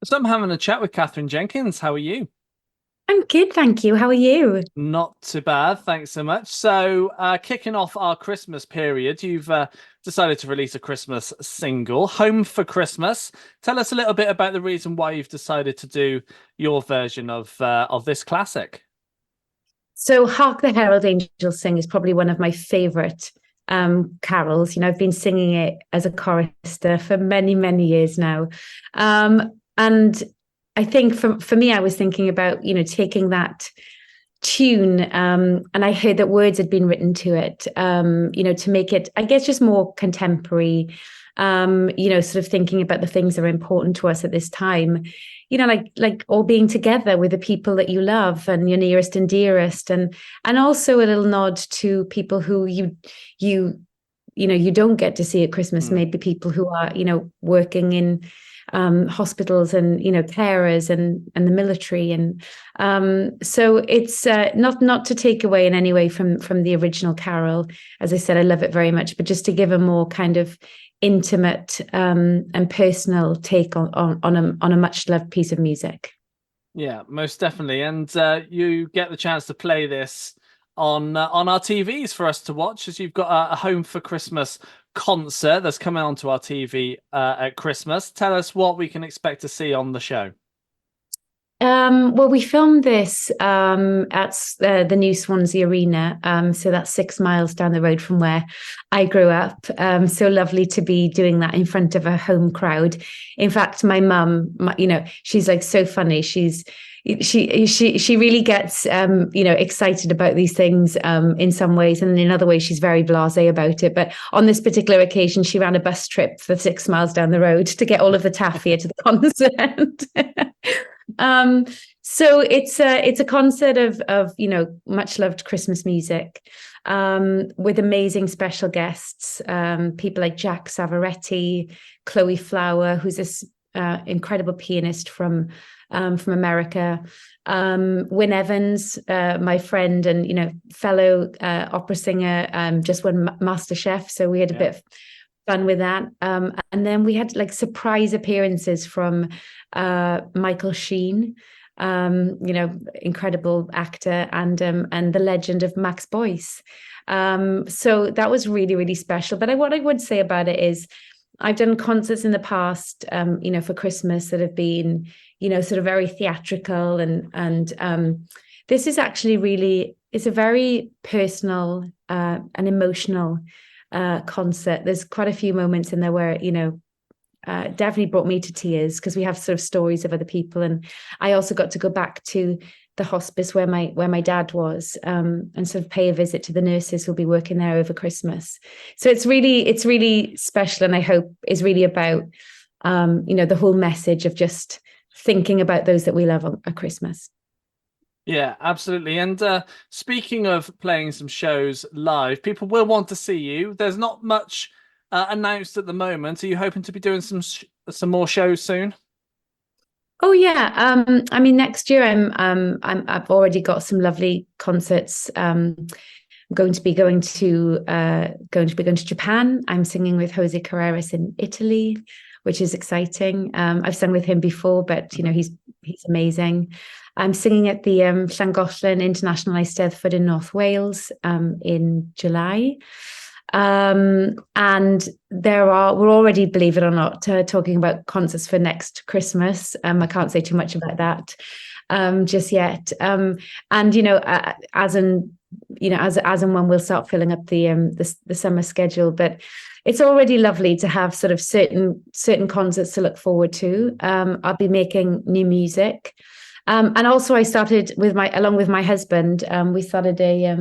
So I'm having a chat with Katherine Jenkins. How are you? I'm good, thank you. How are you? Not too bad, thanks so much. Kicking off our Christmas period, you've decided to release a Christmas single, "Home for Christmas." Tell us a little bit about the reason why you've decided to do your version of this classic. So, Hark the Herald Angels Sing is probably one of my favorite carols. I've been singing it as a chorister for many, many years now. And I think for me, I was thinking about, taking that tune, and I heard that words had been written to it, to make it, I guess, just more contemporary. Sort of thinking about the things that are important to us at this time. Like all being together with the people that you love and your nearest and dearest, and also a little nod to people who you you don't get to see at Christmas. Hmm. Maybe people who are working in hospitals and carers and the military, and so it's not to take away in any way from the original carol. As I said, I love it very much, but just to give a more kind of intimate and personal take on a much loved piece of music. Yeah, most definitely. And you get the chance to play this on our TVs for us to watch, as you've got a Home for Christmas concert that's coming onto our TV at Christmas. Tell us what we can expect to see on the show. Well, we filmed this at the new Swansea Arena. So that's 6 miles down the road from where I grew up. So lovely to be doing that in front of a home crowd. In fact, my mum, she's like so funny. She really gets excited about these things in some ways, and in other ways she's very blasé about it. But on this particular occasion, she ran a bus trip for 6 miles down the road to get all of the taffy to the concert. Um, so it's a concert of much loved Christmas music, with amazing special guests, people like Jack Savaretti, Chloe Flower, who's this incredible pianist from America, Wyn Evans, my friend and fellow opera singer, just won MasterChef, so we had a Yeah. bit of fun with that. And then we had like surprise appearances from Michael Sheen, incredible actor, and the legend of Max Boyce. So that was really, really special. But what I would say about it is I've done concerts in the past, for Christmas that have been, sort of very theatrical, and this is actually really, it's a very personal and emotional concert. There's quite a few moments in there where definitely brought me to tears, because we have sort of stories of other people, and I also got to go back to the hospice where my dad was, and sort of pay a visit to the nurses who'll be working there over Christmas. So it's really special, and I hope is really about the whole message of just thinking about those that we love at Christmas. Yeah, absolutely. And speaking of playing some shows live, people will want to see you. There's not much announced at the moment. Are you hoping to be doing some more shows soon? Oh yeah. I mean, next year I've already got some lovely concerts. I'm going to Japan. I'm singing with Jose Carreras in Italy, which is exciting. I've sung with him before, but Mhm. he's amazing. I'm singing at the Llangollen International Eisteddfod in North Wales in July. And we're already, believe it or not, talking about concerts for next Christmas. I can't say too much about that just yet. And as and when we'll start filling up the summer schedule, but it's already lovely to have sort of certain concerts to look forward to. I'll be making new music. And also, I started along with my husband. We started a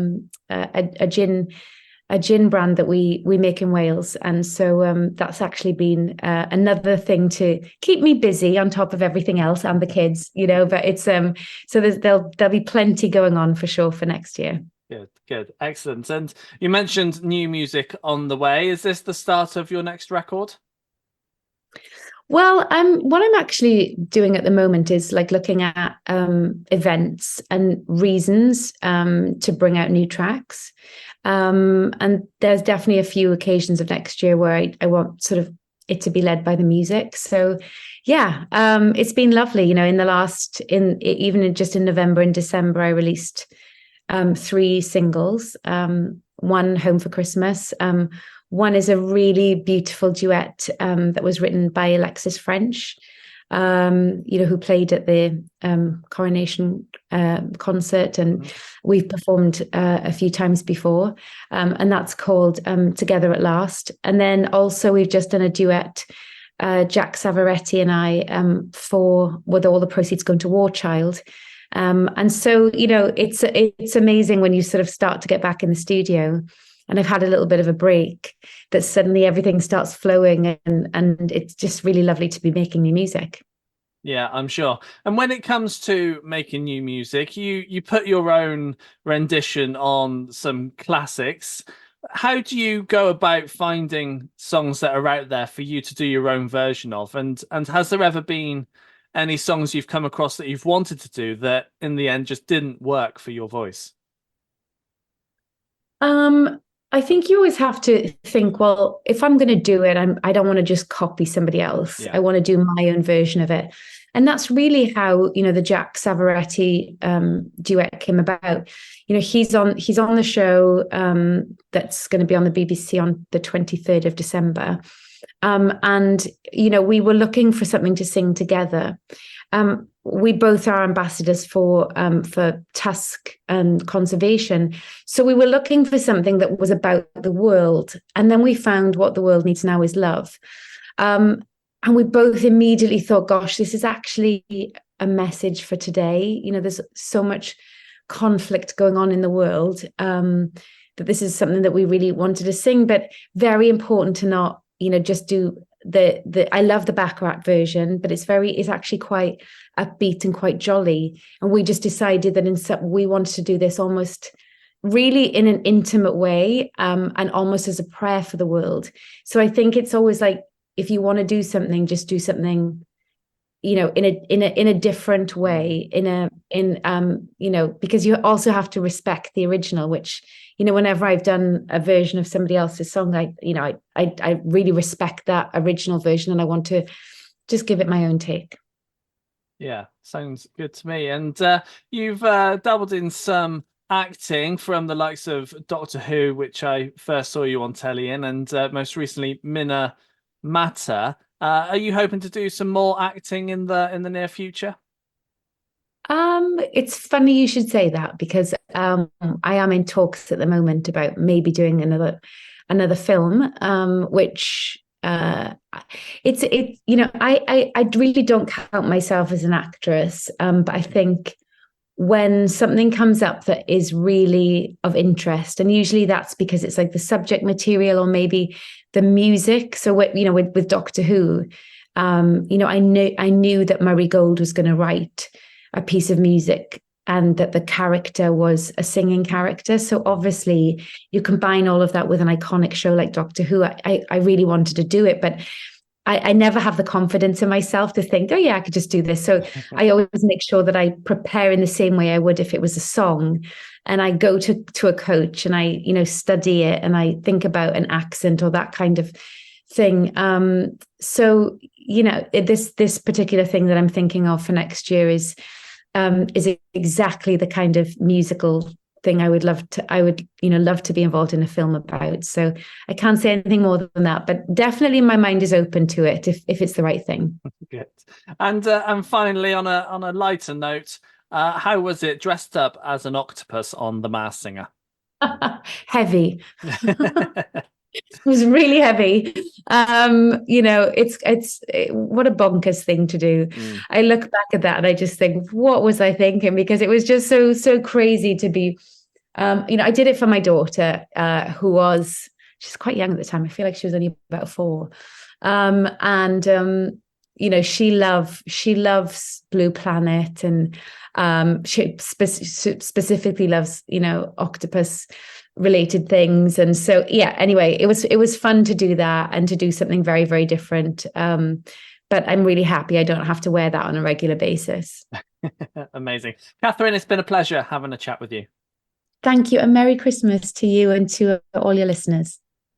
gin brand that we make in Wales, and so that's actually been another thing to keep me busy on top of everything else and the kids. But it's so there'll be plenty going on for sure for next year. Good, good, excellent. And you mentioned new music on the way. Is this the start of your next record? Well, what I'm actually doing at the moment is like looking at events and reasons to bring out new tracks. And there's definitely a few occasions of next year where I want sort of it to be led by the music. So yeah, it's been lovely. You know, just in November and December, I released 3 singles. One, Home for Christmas. One is a really beautiful duet that was written by Alexis French, who played at the coronation concert, and we've performed a few times before, and that's called Together at Last. And then also we've just done a duet, Jack Savaretti and I, with all the proceeds going to War Child. And so, it's amazing when you sort of start to get back in the studio, and I've had a little bit of a break, that suddenly everything starts flowing, and it's just really lovely to be making new music. Yeah, I'm sure. And when it comes to making new music, you put your own rendition on some classics. How do you go about finding songs that are out there for you to do your own version of? And has there ever been any songs you've come across that you've wanted to do that in the end just didn't work for your voice? I think you always have to think, well, if I'm going to do it, I don't want to just copy somebody else. Yeah. I want to do my own version of it. And that's really how, the Jack Savaretti duet came about. He's on the show that's going to be on the BBC on the 23rd of December. And we were looking for something to sing together. We both are ambassadors for Tusk and conservation. So we were looking for something that was about the world. And then we found what the world needs now is love. And we both immediately thought, gosh, this is actually a message for today. There's so much conflict going on in the world, that this is something that we really wanted to sing, but very important to not, just do I love the Baccarat version, but it's actually quite upbeat and quite jolly. And we just decided that we wanted to do this almost really in an intimate way, and almost as a prayer for the world. So I think it's always like, if you want to do something, just do something, in a different way, because you also have to respect the original, which, whenever I've done a version of somebody else's song, I really respect that original version, and I want to just give it my own take. Yeah, sounds good to me. And you've dabbled in some acting from the likes of Doctor Who, which I first saw you on telly in, and most recently Minna Mata. Are you hoping to do some more acting in the near future? It's funny you should say that, because I am in talks at the moment about maybe doing another film, which I really don't count myself as an actress, but I think when something comes up that is really of interest, and usually that's because it's like the subject material or maybe the music. So with Doctor Who, I knew that Murray Gold was going to write a piece of music, and that the character was a singing character. So obviously you combine all of that with an iconic show like Doctor Who. I really wanted to do it, but I never have the confidence in myself to think, oh yeah, I could just do this. So I always make sure that I prepare in the same way I would if it was a song. And I go to a coach, and I, study it, and I think about an accent or that kind of thing. So, this particular thing that I'm thinking of for next year is exactly the kind of musical thing I would love to be involved in a film about. So I can't say anything more than that, but definitely my mind is open to it if it's the right thing. Good. And finally, on a lighter note, how was it dressed up as an octopus on The Masked Singer? Heavy. It was really heavy. It's what a bonkers thing to do. I look back at that and I just think, what was I thinking? Because it was just so crazy to be, I did it for my daughter, she's quite young at the time. I feel like she was only about 4. She loves Blue Planet, and she specifically loves, octopus related things. And so, yeah, anyway, it was fun to do that and to do something very, very different. But I'm really happy I don't have to wear that on a regular basis. Amazing. Katherine, it's been a pleasure having a chat with you. Thank you, and Merry Christmas to you and to all your listeners.